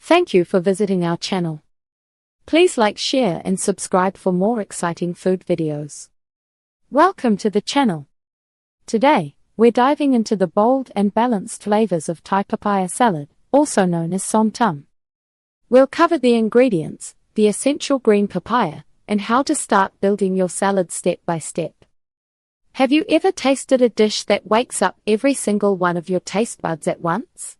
Thank you for visiting our channel. Please like, share and subscribe for more exciting food videos. Welcome to the channel. Today, we're diving into the bold and balanced flavors of Thai papaya salad, also known as Som Tam. We'll cover the ingredients, the essential green papaya, and how to start building your salad step by step. Have you ever tasted a dish that wakes up every single one of your taste buds at once?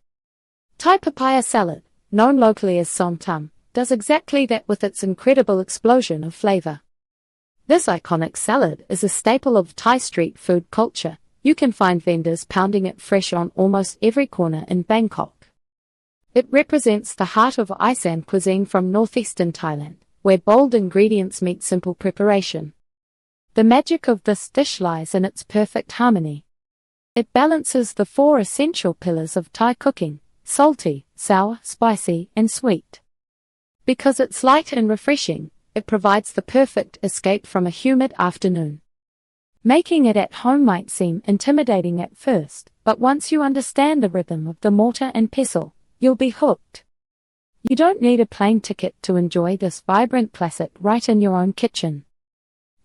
Thai papaya salad, known locally as Som Tam, does exactly that with its incredible explosion of flavor. This iconic salad is a staple of Thai street food culture. You can find vendors pounding it fresh on almost every corner in Bangkok. It represents the heart of Assam cuisine from northeastern Thailand, where bold ingredients meet simple preparation. The magic of this dish lies in its perfect harmony. It balances the four essential pillars of Thai cooking: salty, sour, spicy, and sweet. Because it's light and refreshing, it provides the perfect escape from a humid afternoon. Making it at home might seem intimidating at first, but once you understand the rhythm of the mortar and pestle, you'll be hooked. You don't need a plane ticket to enjoy this vibrant classic right in your own kitchen.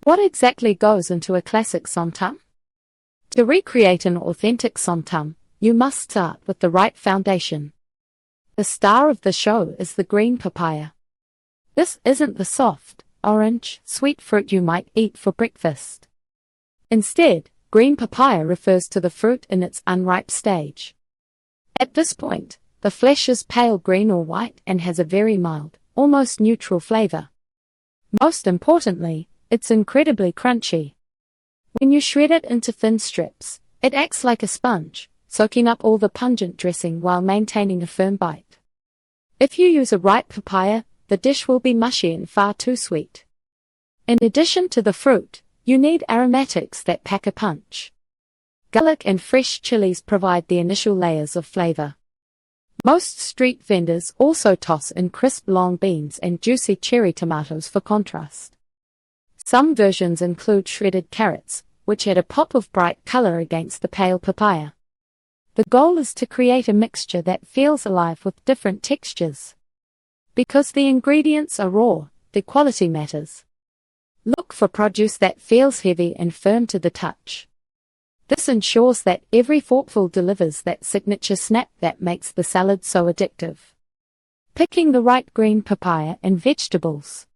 What exactly goes into a classic Som Tam? To recreate an authentic Som Tam, you must start with the right foundation. The star of the show is the green papaya. This isn't the soft, orange, sweet fruit you might eat for breakfast. Instead, green papaya refers to the fruit in its unripe stage. At this point, the flesh is pale green or white and has a very mild, almost neutral flavor. Most importantly, it's incredibly crunchy. When you shred it into thin strips, it acts like a sponge, soaking up all the pungent dressing while maintaining a firm bite. If you use a ripe papaya, the dish will be mushy and far too sweet. In addition to the fruit, you need aromatics that pack a punch. Garlic and fresh chilies provide the initial layers of flavor. Most street vendors also toss in crisp long beans and juicy cherry tomatoes for contrast. Some versions include shredded carrots, which add a pop of bright color against the pale papaya. The goal is to create a mixture that feels alive with different textures. Because the ingredients are raw, the quality matters. Look for produce that feels heavy and firm to the touch. This ensures that every forkful delivers that signature snap that makes the salad so addictive. Picking the right green papaya and vegetables.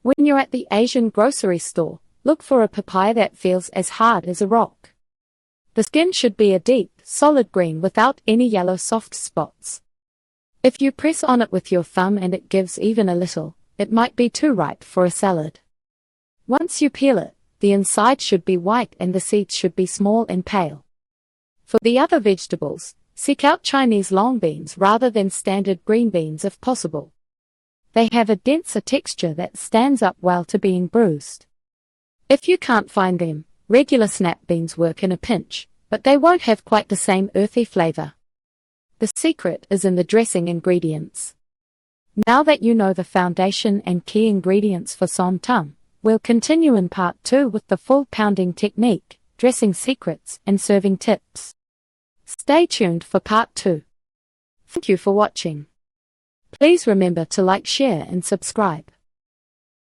When you're at the Asian grocery store, look for a papaya that feels as hard as a rock. The skin should be a deep, solid green without any yellow soft spots. If you press on it with your thumb and it gives even a little, it might be too ripe for a salad. Once you peel it, the inside should be white and the seeds should be small and pale. For the other vegetables, seek out Chinese long beans rather than standard green beans if possible. They have a denser texture that stands up well to being bruised. If you can't find them, regular snap beans work in a pinch, but they won't have quite the same earthy flavor. The secret is in the dressing ingredients. Now that you know the foundation and key ingredients for Som Tam, we'll continue in part 2 with the full pounding technique, dressing secrets, and serving tips. Stay tuned for part 2. Thank you for watching. Please remember to like, share, and subscribe.